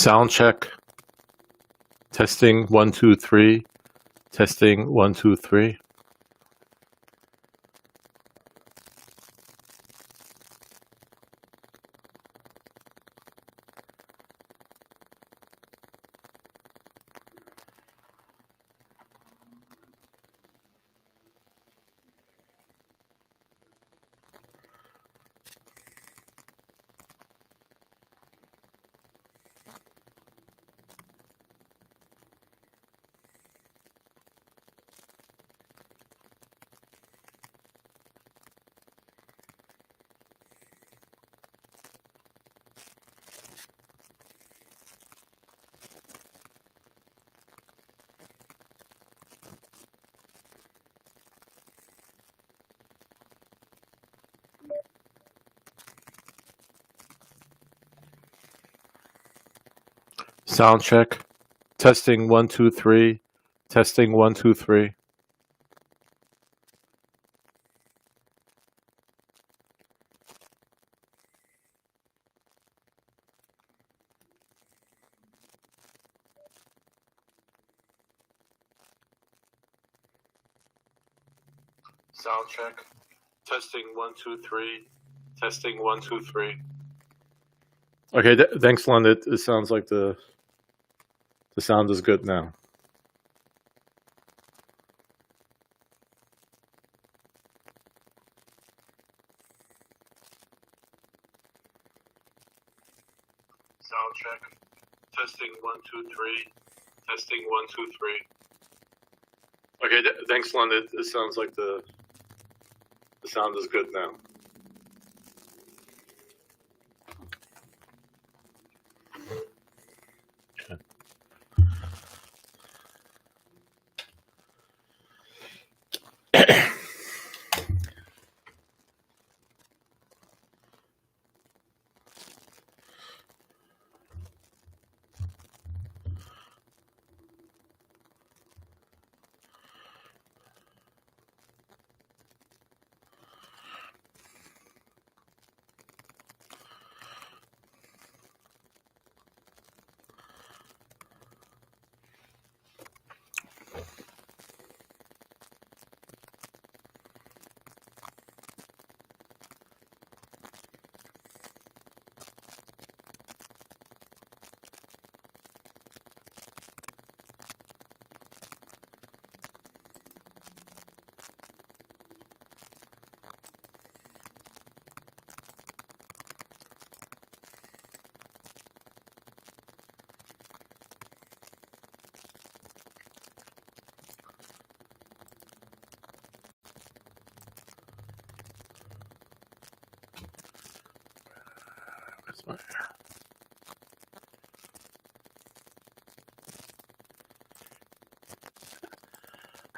Sound check. Testing 1 2 3. Testing 1 2 3. Sound check. Testing 1 2 3. Testing 1 2 3. Sound check. Testing 1 2 3. Testing 1 2 3. Okay, thanks, Lon. It sounds like the sound is good now. Sound check. Testing 1 2 3. Testing 1 2 3. Okay, thanks, Lon. It sounds like the sound is good now.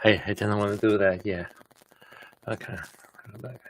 Hey, I didn't want to do that. Yeah. Okay. Go back.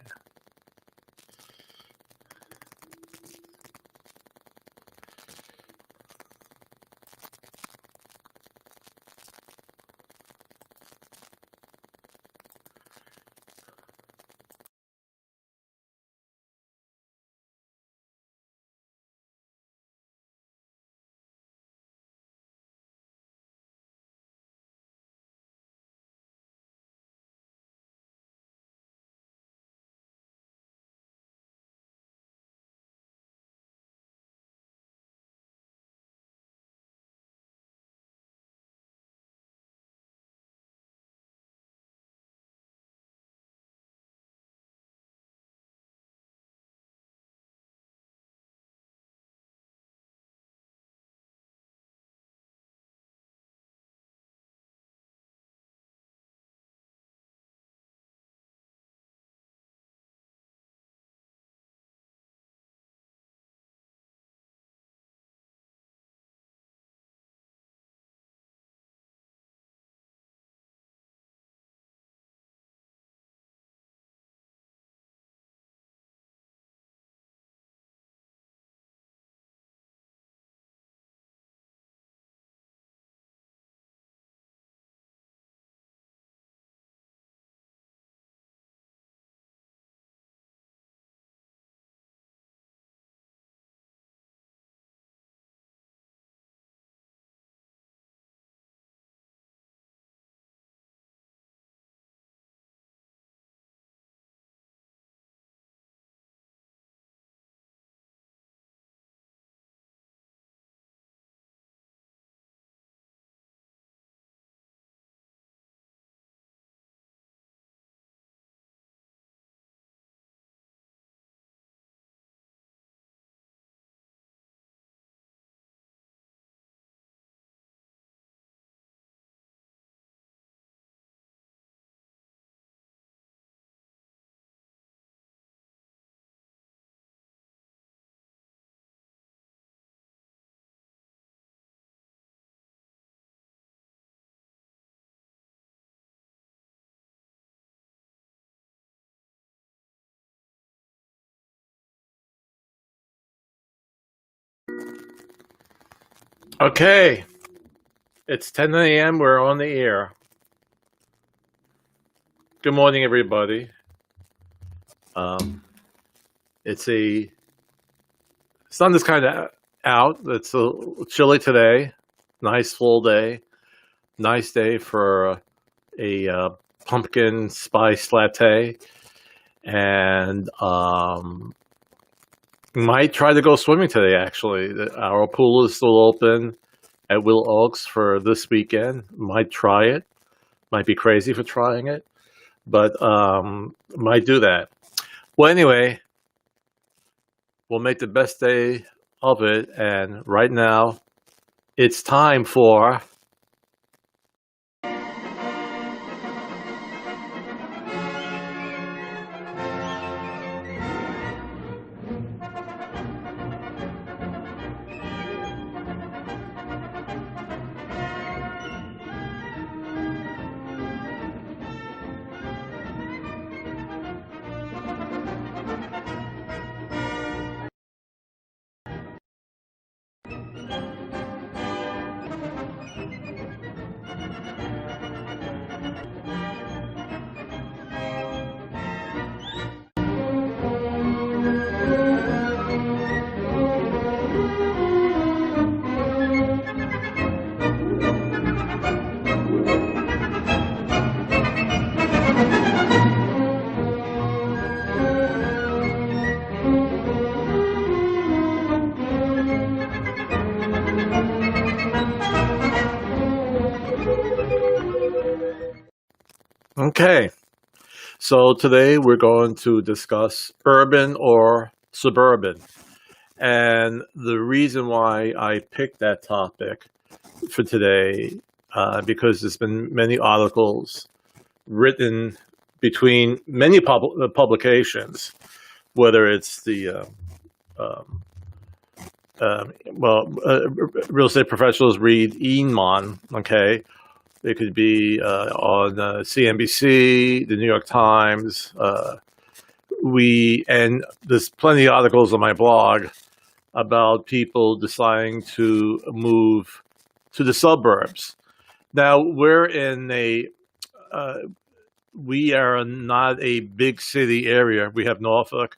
Okay, it's 10 a.m. We're on the air. Good morning, everybody. Um, it's a sun is kind of out. It's a chilly today. Nice full day. Nice day for a pumpkin spice latte, and might try to go swimming today. Actually, our pool is still open at Will Oaks for this weekend. Might try it. Might be crazy for trying it, but might do that. Well, anyway, we'll make the best day of it. And right now, it's time for. Okay, so today we're going to discuss urban or suburban. And the reason why I picked that topic for today, because there's been many articles written between many publications, whether it's the real estate professionals read Eenman, okay? It could be on CNBC, the New York Times. And there's plenty of articles on my blog about people deciding to move to the suburbs. Now we are not a big city area. We have Norfolk.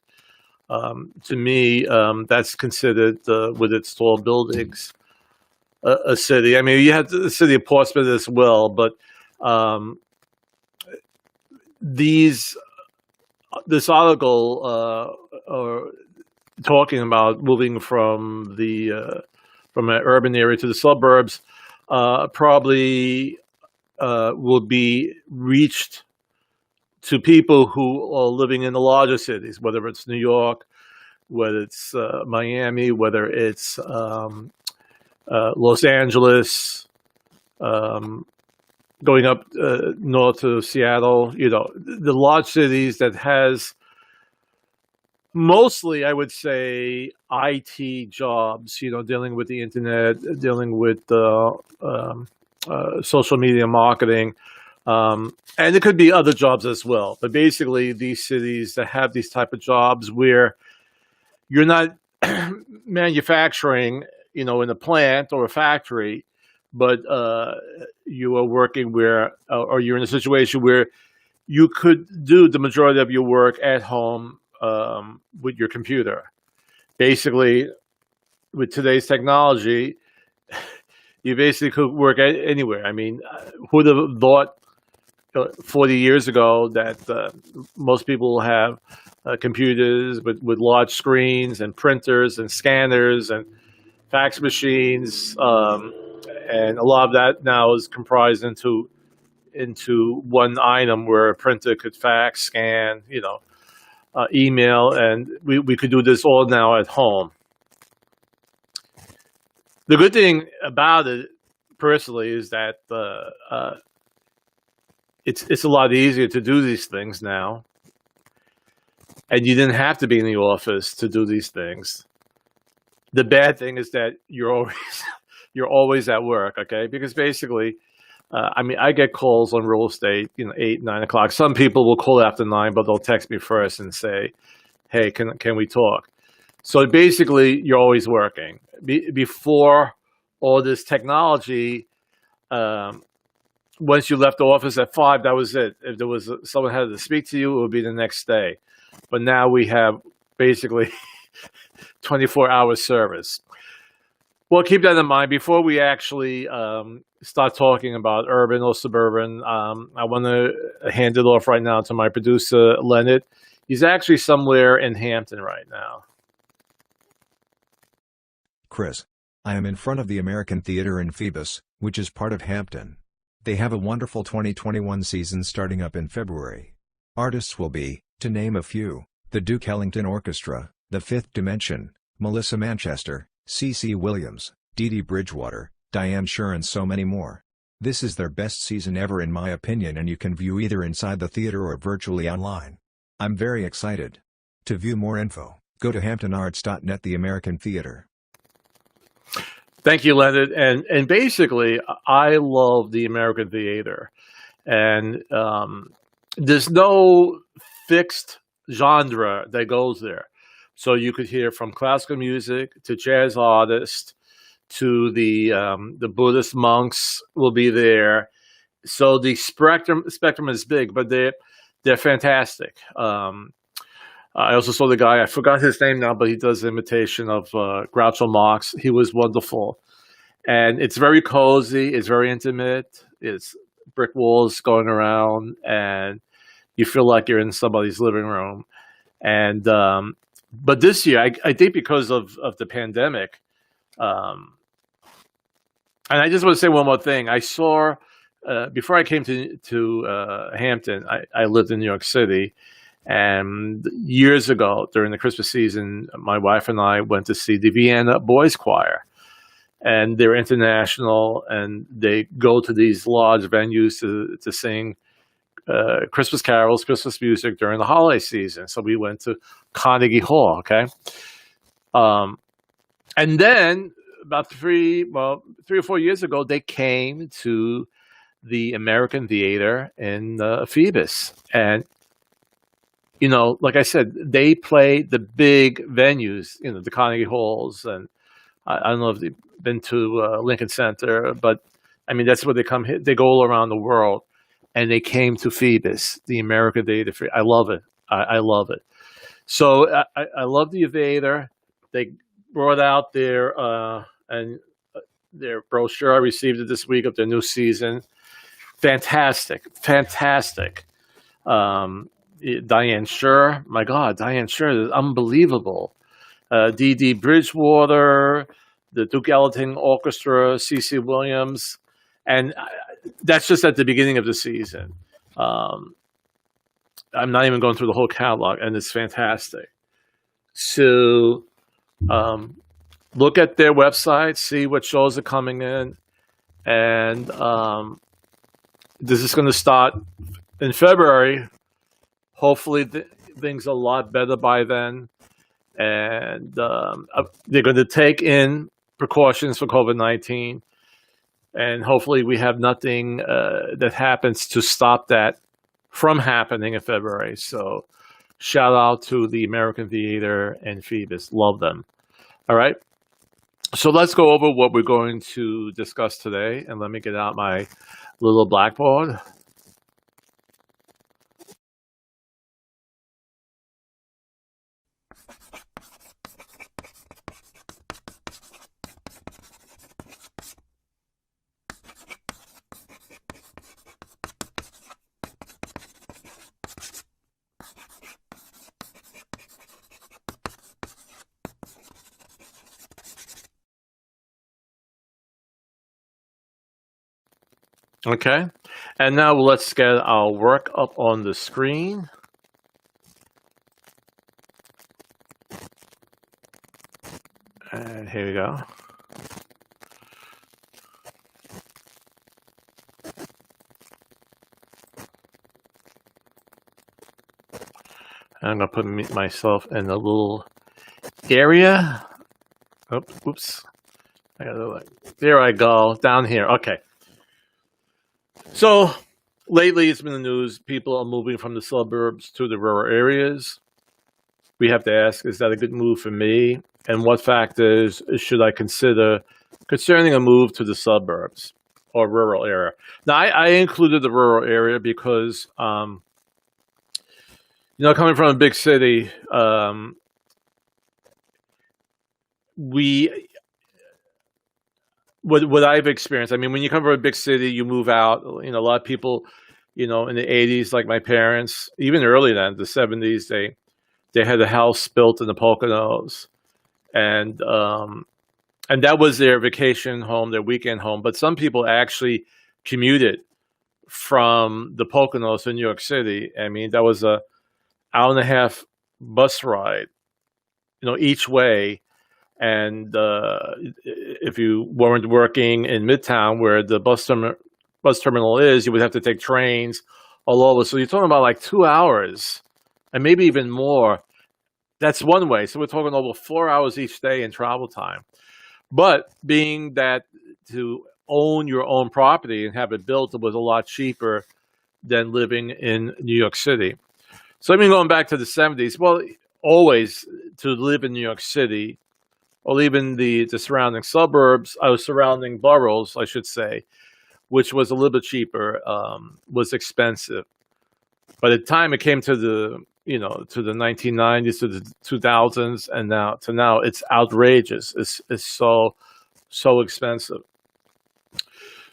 To me, that's considered with its tall buildings a city. I mean, you have the city of Portsmouth as well, but this article are talking about moving from an urban area to the suburbs probably will be reached to people who are living in the larger cities, whether it's New York, whether it's Miami, whether it's Los Angeles, going up north to Seattle, the large cities that has mostly, I would say, IT jobs, dealing with the internet, dealing with social media marketing. And it could be other jobs as well. But basically, these cities that have these type of jobs where you're not manufacturing, in a plant or a factory, but you are working or you're in a situation where you could do the majority of your work at home with your computer. Basically, with today's technology, you basically could work anywhere. I mean, who would have thought 40 years ago that most people have computers with large screens and printers and scanners and fax machines, and a lot of that now is comprised into one item where a printer could fax, scan, email, and we could do this all now at home. The good thing about it, personally, is that it's a lot easier to do these things now, and you didn't have to be in the office to do these things. The bad thing is that you're always at work, okay? Because basically, I get calls on real estate, 8, 9 o'clock. Some people will call after 9, but they'll text me first and say, "Hey, can we talk?" So basically, you're always working. Before all this technology. Once you left the office at 5, that was it. If there was someone had to speak to you, it would be the next day. But now we have basically 24-hour service. Well, keep that in mind before we actually start talking about urban or suburban. I want to hand it off right now to my producer, Leonard. He's actually somewhere in Hampton right now. Chris, I am in front of the American Theater in Phoebus, which is part of Hampton. They have a wonderful 2021 season starting up in February. Artists will be, to name a few, the Duke Ellington Orchestra, The Fifth Dimension, Melissa Manchester, C.C. Williams, Dee Dee Bridgewater, Diane Shure and so many more. This is their best season ever in my opinion, and you can view either inside the theater or virtually online. I'm very excited. To view more info, go to hamptonarts.net. The American Theater. Thank you, Leonard. And basically, I love the American Theater. And there's no fixed genre that goes there. So you could hear from classical music to jazz artists to the Buddhist monks will be there. So the spectrum is big, but they're fantastic. I also saw the guy, I forgot his name now, but he does an imitation of Groucho Marx. He was wonderful. And it's very cozy. It's very intimate. It's brick walls going around, and you feel like you're in somebody's living room. And but this year, I think because of the pandemic, and I just want to say one more thing. I saw, before I came to Hampton, I lived in New York City. And years ago, during the Christmas season, my wife and I went to see the Vienna Boys Choir. And they're international, and they go to these large venues to sing Christmas carols, Christmas music during the holiday season. So we went to Carnegie Hall, okay? And then about three or 4 years ago, they came to the American Theater in Phoebus. And you know, like I said, they play the big venues, you know, the Carnegie Halls, and I don't know if they've been to Lincoln Center, but I mean, that's where they come. They go all around the world, and they came to Phoebus, the American Theater. I love it. I love it. So I love the Theater. They brought out their brochure. I received it this week of their new season. Fantastic. Diane Shure, my God, Diane Shure is unbelievable. Dee Dee Bridgewater, the Duke Ellington Orchestra, C.C. Williams, and that's just at the beginning of the season. I'm not even going through the whole catalog, and it's fantastic. So look at their website, see what shows are coming in, and this is going to start in February. Hopefully, things are a lot better by then. And they're going to take in precautions for COVID-19. And hopefully we have nothing that happens to stop that from happening in February. So shout out to the American Theater and Phoebus. Love them. All right. So let's go over what we're going to discuss today. And let me get out my little blackboard. Okay, and now let's get our work up on the screen. And here we go. I'm going to put myself in a little area. Oops. There I go, down here. Okay. So lately it's been in the news. People are moving from the suburbs to the rural areas. We have to ask, is that a good move for me? And what factors should I consider concerning a move to the suburbs or rural area. Now, I included the rural area because, coming from a big city, we what I've experienced. I mean, when you come from a big city, you move out. A lot of people, in the '80s, like my parents, even earlier than the '70s, they had a house built in the Poconos, and that was their vacation home, their weekend home. But some people actually commuted from the Poconos to New York City. I mean, that was a hour and a half bus ride, each way. And if you weren't working in Midtown, where the bus terminal is, you would have to take trains all over. So you're talking about like 2 hours, and maybe even more. That's one way. So we're talking over 4 hours each day in travel time. But being that to own your own property and have it built was a lot cheaper than living in New York City. So I mean, going back to the '70s, well, always to live in New York City, or even the surrounding suburbs, surrounding boroughs, I should say, which was a little bit cheaper, was expensive. By the time it came to the 1990s, to the 2000s, and now, it's outrageous. It's so expensive.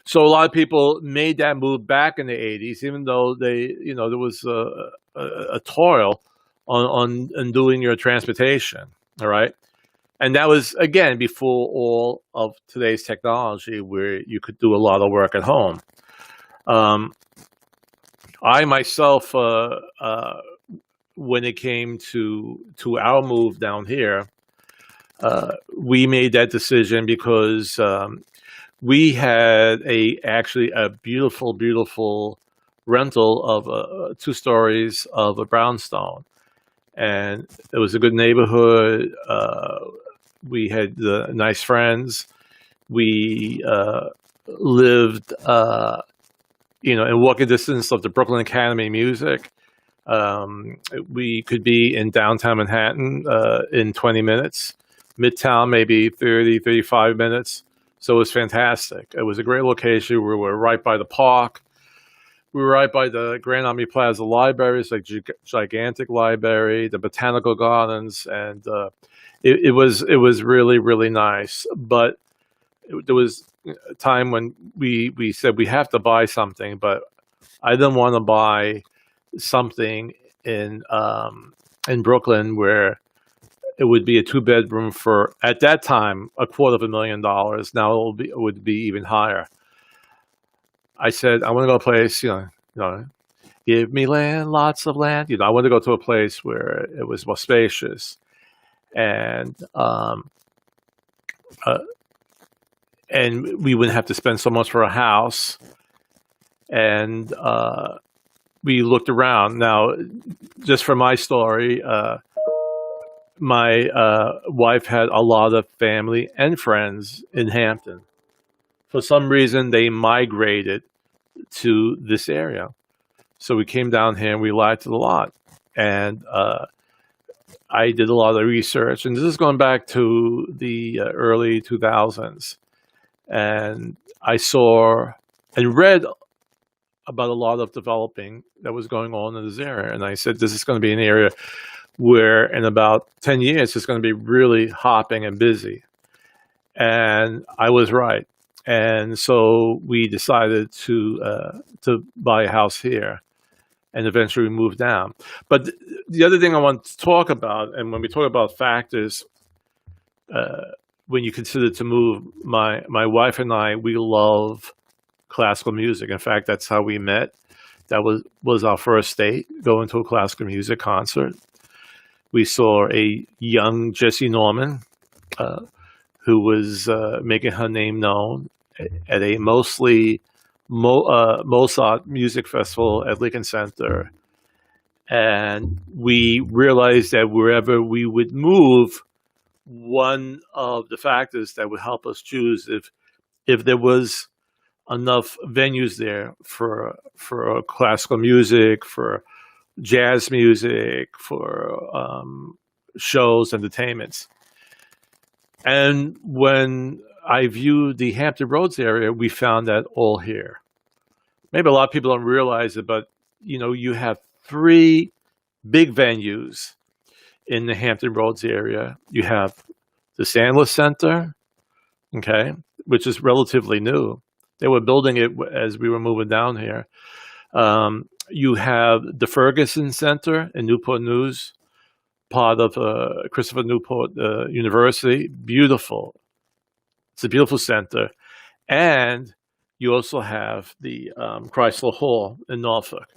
So a lot of people made that move back in the '80s, even though there was a toil on doing your transportation. All right. And that was, again, before all of today's technology, where you could do a lot of work at home. I myself, when it came to our move down here, we made that decision because we had actually a beautiful rental of 2 stories of a brownstone, and it was a good neighborhood. We had nice friends. We lived, in walking distance of the Brooklyn Academy of Music. We could be in downtown Manhattan in 20 minutes, Midtown maybe 30, 35 minutes. So it was fantastic. It was a great location. We were right by the park. We were right by the Grand Army Plaza Library. It's like gigantic library, the botanical gardens, and it was really, really nice. But there was a time when we said we have to buy something, but I didn't want to buy something in Brooklyn where it would be a 2-bedroom for, at that time, $250,000. Now it would be even higher. I said, I want to go to a place, give me land, lots of land. I want to go to a place where it was more spacious, and we wouldn't have to spend so much for a house. And we looked around. Now, just for my story, my wife had a lot of family and friends in Hampton. For some reason, they migrated to this area. So we came down here and we liked it a lot. And I did a lot of research. And this is going back to the early 2000s. And I saw and read about a lot of developing that was going on in this area. And I said, this is going to be an area where in about 10 years, it's going to be really hopping and busy. And I was right. And so we decided to buy a house here, and eventually we moved down. But the other thing I want to talk about, and when we talk about factors, when you consider to move, my wife and I, we love classical music. In fact, that's how we met. That was our first date, going to a classical music concert. We saw a young Jessie Norman, who was making her name known at a mostly Mozart music festival at Lincoln Center. And we realized that wherever we would move, one of the factors that would help us choose if there was enough venues there for classical music, for jazz music, for shows, entertainments. And when I view the Hampton Roads area, we found that all here. Maybe a lot of people don't realize it, but you have three big venues in the Hampton Roads area. You have the Sandler Center, okay, which is relatively new. They were building it as we were moving down here. You have the Ferguson Center in Newport News, part of Christopher Newport University. Beautiful. It's a beautiful center. And you also have the Chrysler Hall in Norfolk.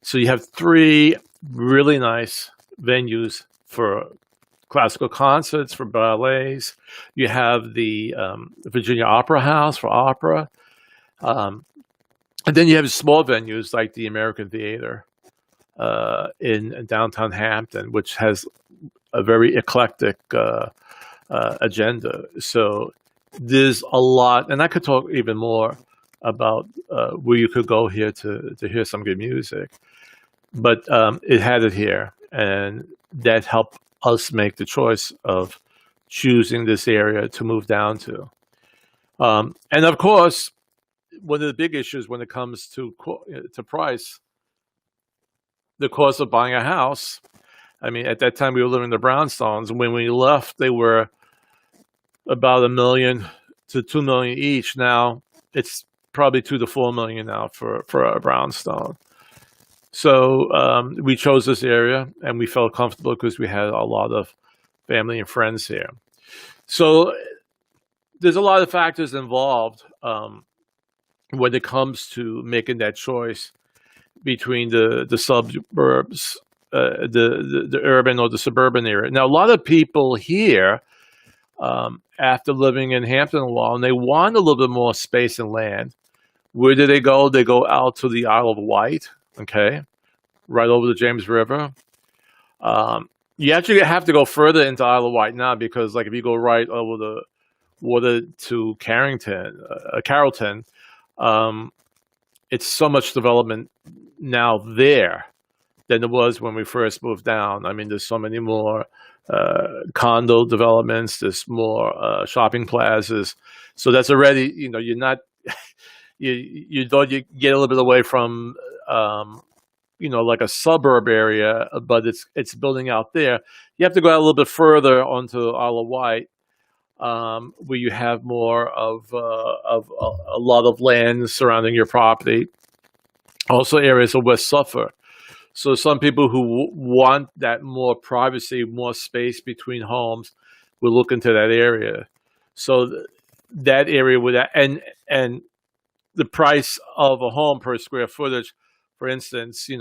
So you have three really nice venues for classical concerts, for ballets. You have the Virginia Opera House for opera. And then you have small venues like the American Theater in downtown Hampton, which has a very eclectic agenda. So there's a lot, and I could talk even more about where you could go here to hear some good music. But it had it here, and that helped us make the choice of choosing this area to move down to. And of course, one of the big issues when it comes to price, the cost of buying a house. I mean, at that time we were living in the brownstones. When we left, they were about $1 million to $2 million each. Now it's probably $2 to $4 million now for a brownstone. So we chose this area, and we felt comfortable because we had a lot of family and friends here. So there's a lot of factors involved when it comes to making that choice between the suburbs, the urban or the suburban area. Now, a lot of people here, after living in Hampton a while, and they want a little bit more space and land. Where do they go? They go out to the Isle of Wight, okay, right over the James River. You actually have to go further into Isle of Wight now because, like, if you go right over the water to Carrollton, it's so much development now there than it was when we first moved down. I mean, there's so many more condo developments, there's more shopping plazas. So that's already, you're not, you thought you get a little bit away from, like a suburb area, but it's building out there. You have to go out a little bit further onto Isle of Wight, where you have more of a lot of land surrounding your property. Also areas of West Suffolk. So some people who want that more privacy, more space between homes, will look into that area. So that area would, and the price of a home per square footage, for instance, a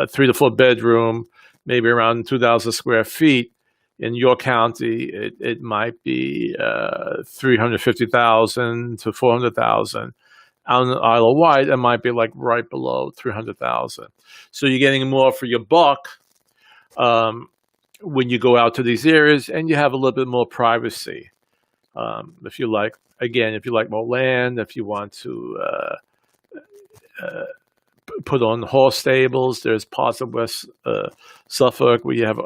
3 to 4 bedroom, maybe around 2,000 square feet. In your county, it might be $350,000 to $400,000. On the Isle of Wight, it might be like right below $300,000. So you're getting more for your buck when you go out to these areas, and you have a little bit more privacy. If you like more land, if you want to put on horse stables, there's parts of West Suffolk where you have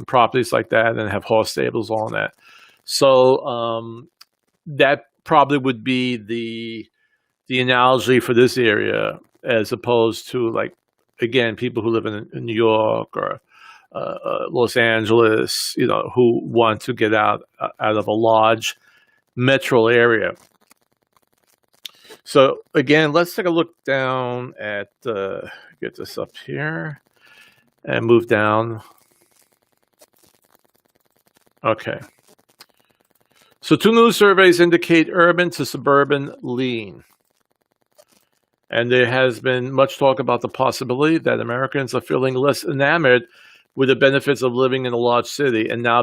properties like that and have horse stables on that. So that probably would be the analogy for this area, as opposed to, like, again, people who live in New York or Los Angeles, who want to get out of a large metro area. So again, let's take a look down at, get this up here and move down. Okay. So 2 new surveys indicate urban to suburban lean. And there has been much talk about the possibility that Americans are feeling less enamored with the benefits of living in a large city, and now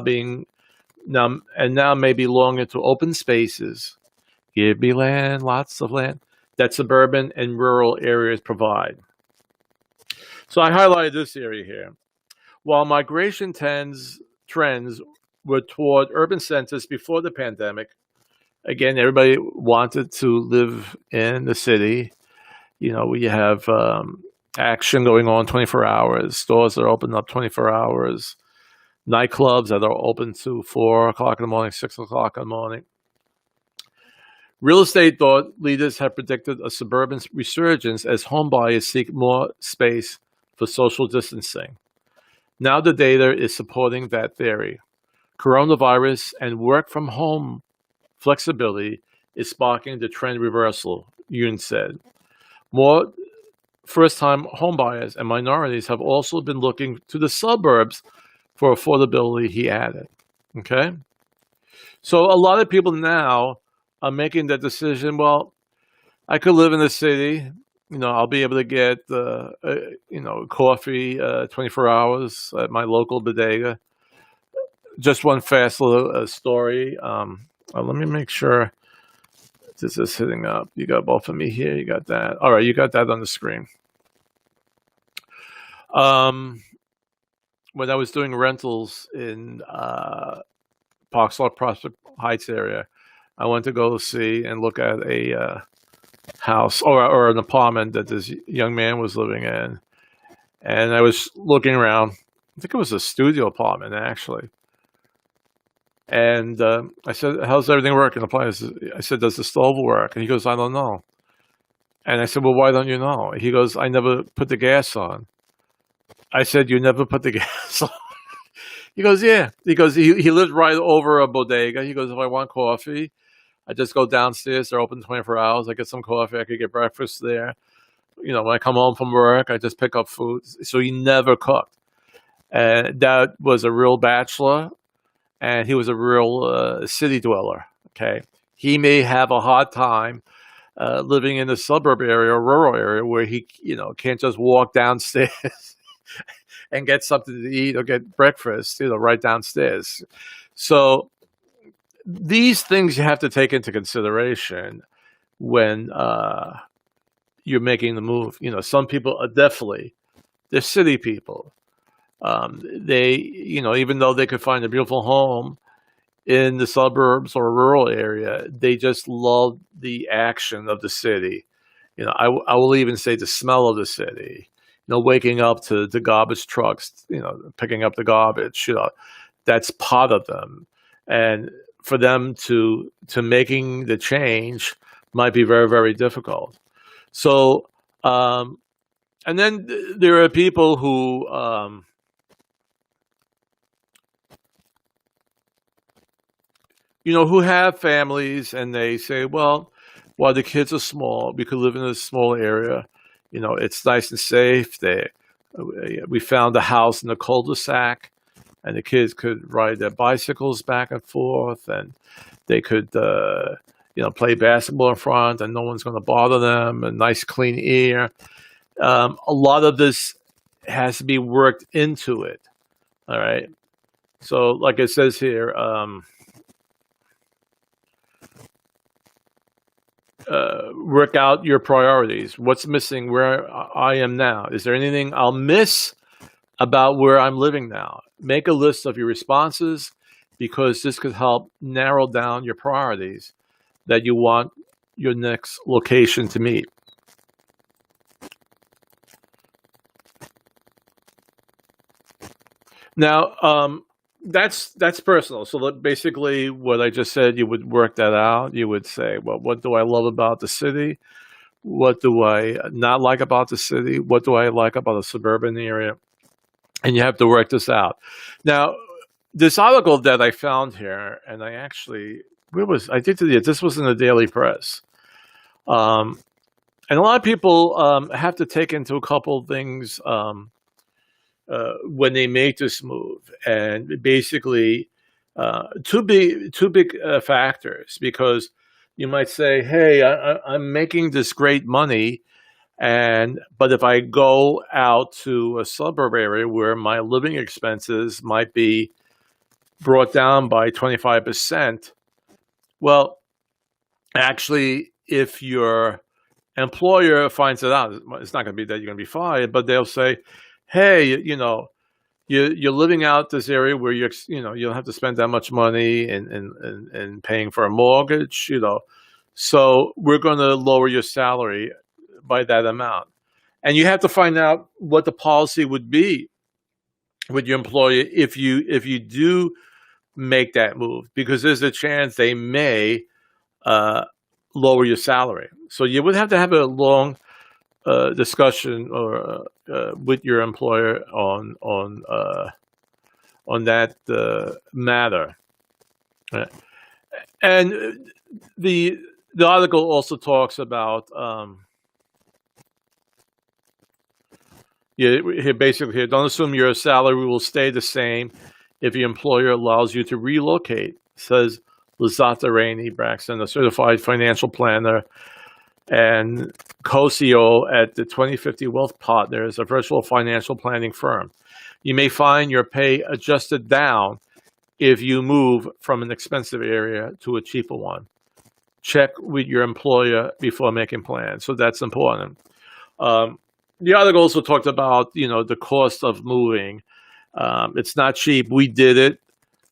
maybe longing to open spaces. Give me land, lots of land, that suburban and rural areas provide. So I highlighted this area here. While migration trends were toward urban centers before the pandemic, again, everybody wanted to live in the city. We have action going on 24 hours. Stores are open up 24 hours. nightclubs that are open to 4 o'clock in the morning, 6 o'clock in the morning. Real estate thought leaders have predicted a suburban resurgence as homebuyers seek more space for social distancing. Now the data is supporting that theory. Coronavirus and work from home flexibility is sparking the trend reversal, Yoon said. More first-time homebuyers and minorities have also been looking to the suburbs for affordability, he added. Okay? So a lot of people now are making that decision, well, I could live in the city, I'll be able to get, coffee 24 hours at my local bodega. Just one fast little story. Let me make sure this is hitting up. You got both of me here. You got that. All right, you got that on the screen. When I was doing rentals in Park Slope, Prospect Heights area, I went to go see and look at a house or an apartment that this young man was living in. And I was looking around. I think it was a studio apartment, actually. And I said, how's everything working? I said, does the stove work? And he goes, I don't know. And I said, well, why don't you know? He goes, I never put the gas on. I said, you never put the gas on? He goes, yeah. He goes, he lives right over a bodega. He goes, if I want coffee, I just go downstairs. They're open 24 hours. I get some coffee. I could get breakfast there. When I come home from work, I just pick up food. So he never cooked. And that was a real bachelor. And he was a real city dweller, okay? He may have a hard time living in a suburb area or rural area where he, can't just walk downstairs and get something to eat or get breakfast, right downstairs. So these things you have to take into consideration when you're making the move. Some people are they're city people. They, even though they could find a beautiful home in the suburbs or rural area, they just love the action of the city. I will even say the smell of the city, waking up to the garbage trucks, picking up the garbage, that's part of them. And for them to making the change might be very, very difficult. So, and then there are people who, who have families and they say, well, while the kids are small, we could live in a small area. It's nice and safe. We found a house in the cul-de-sac and the kids could ride their bicycles back and forth and they could, play basketball in front and no one's going to bother them, and nice clean air. A lot of this has to be worked into it. All right. So like it says here, work out your priorities. What's missing where I am now? Is there anything I'll miss about where I'm living now? Make a list of your responses because this could help narrow down your priorities that you want your next location to meet. Now, that's personal. So basically what I just said, you would work that out. You would say, well, what do I love about the city? What do I not like about the city? What do I like about a suburban area? And you have to work this out. Now, this article that I found here, and I actually, this was in the Daily Press. And a lot of people have to take into a couple of things when they make this move, and basically two big factors, because you might say, hey, I'm making this great money, but if I go out to a suburb area where my living expenses might be brought down by 25%, well, actually, if your employer finds it out, it's not going to be that you're going to be fired, but they'll say, hey, you're living out this area where you don't have to spend that much money in paying for a mortgage, so we're going to lower your salary by that amount. And you have to find out what the policy would be with your employer if you do make that move, because there's a chance they may lower your salary. So you would have to have a long discussion or with your employer on that matter. And the article also talks about basically here, don't assume your salary will stay the same if your employer allows you to relocate, says Lizata Rainey Braxton, a certified financial planner and co-CEO at the 2050 Wealth Partners, a virtual financial planning firm. You may find your pay adjusted down if you move from an expensive area to a cheaper one. Check with your employer before making plans. So that's important. The article also talked about, the cost of moving. It's not cheap. We did it.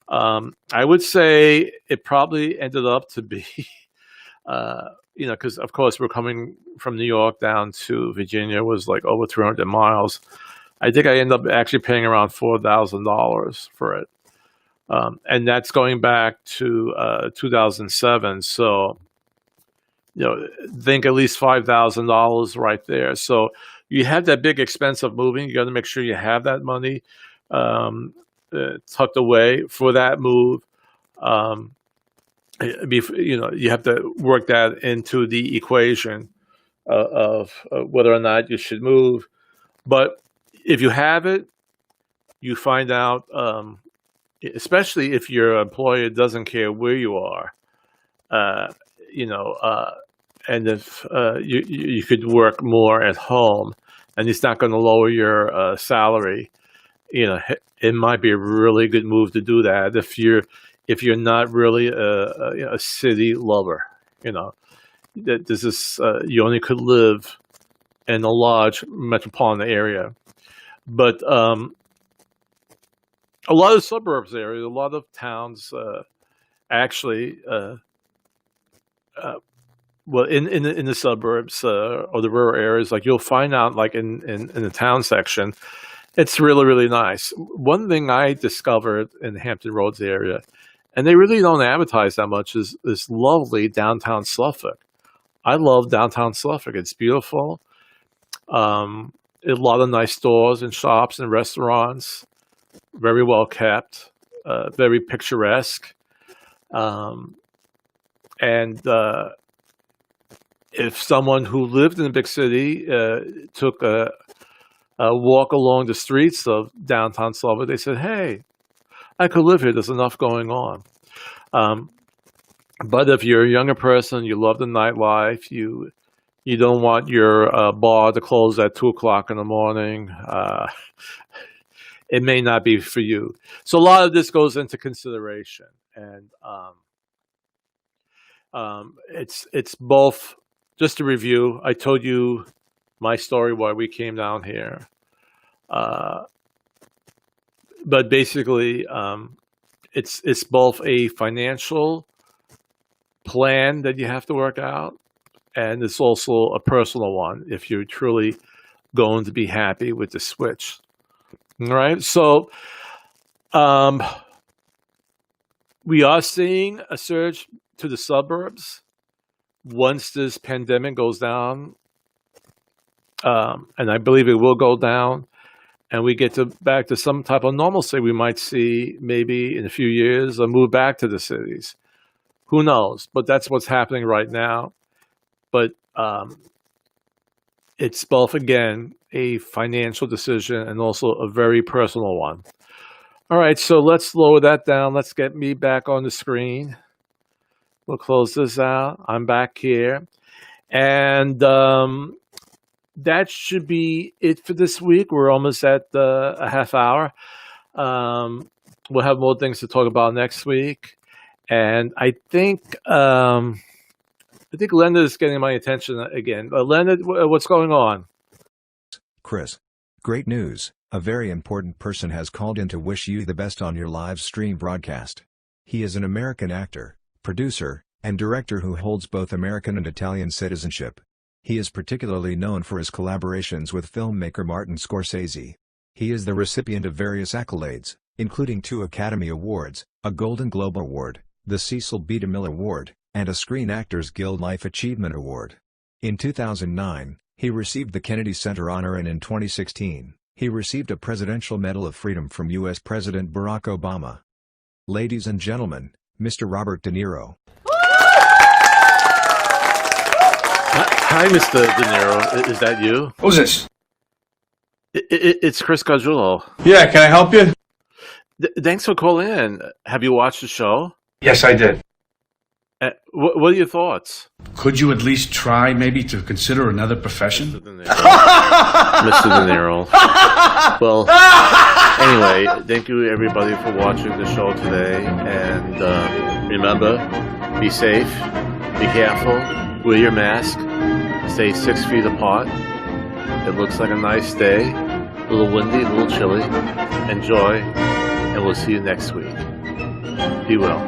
I would say it probably ended up to be, because of course we're coming from New York down to Virginia was like over 300 miles. I think I ended up actually paying around $4,000 for it. And that's going back to 2007. So, think at least $5,000 right there. So you have that big expense of moving. You got to make sure you have that money tucked away for that move. You have to work that into the equation of whether or not you should move. But if you have it, you find out, especially if your employer doesn't care where you are, and if you could work more at home, and it's not going to lower your salary, it might be a really good move to do that if you're not really a city lover. That this is you only could live in a large metropolitan area, but a lot of suburbs areas, a lot of towns actually. Well, in the suburbs or the rural areas, like you'll find out, like in the town section, it's really, really nice. One thing I discovered in the Hampton Roads area, and they really don't advertise that much, is this lovely downtown Suffolk. I love downtown Suffolk. It's beautiful. A lot of nice stores and shops and restaurants, very well kept, very picturesque. And if someone who lived in a big city took a walk along the streets of downtown Suffolk, they said, "Hey, I could live here. There's enough going on." But if you're a younger person, you love the nightlife, you don't want your bar to close at 2:00 in the morning, it may not be for you. So a lot of this goes into consideration, and it's both. Just to review, I told you my story why we came down here. But basically, it's both a financial plan that you have to work out, and it's also a personal one if you're truly going to be happy with the switch. All right, so we are seeing a surge to the suburbs once this pandemic goes down, and I believe it will go down, and we get back to some type of normalcy. We might see maybe in a few years a move back to the cities. Who knows? But that's what's happening right now. But it's both, again, a financial decision and also a very personal one. All right, so let's lower that down. Let's get me back on the screen. We'll close this out. I'm back here. And that should be it for this week. We're almost at a half hour. We'll have more things to talk about next week. And I think Leonard is getting my attention again. Leonard, what's going on? Chris, great news. A very important person has called in to wish you the best on your live stream broadcast. He is an American actor, producer, and director who holds both American and Italian citizenship. He is particularly known for his collaborations with filmmaker Martin Scorsese. He is the recipient of various accolades, including 2 Academy Awards, a Golden Globe Award, the Cecil B. DeMille Award, and a Screen Actors Guild Life Achievement Award. In 2009, he received the Kennedy Center Honor, and in 2016, he received a Presidential Medal of Freedom from U.S. President Barack Obama. Ladies and gentlemen, Mr. Robert De Niro. Hi, Mr. De Niro. Is that you? Who's this? It's Chris Gargiulo. Yeah, can I help you? Thanks for calling in. Have you watched the show? Yes, I did. What are your thoughts? Could you at least try maybe to consider another profession? Mr. De Niro. Well, anyway, thank you everybody for watching the show today. And remember, be safe, be careful, wear your mask, stay 6 feet apart. It looks like a nice day, a little windy, a little chilly. Enjoy, and we'll see you next week. Be well.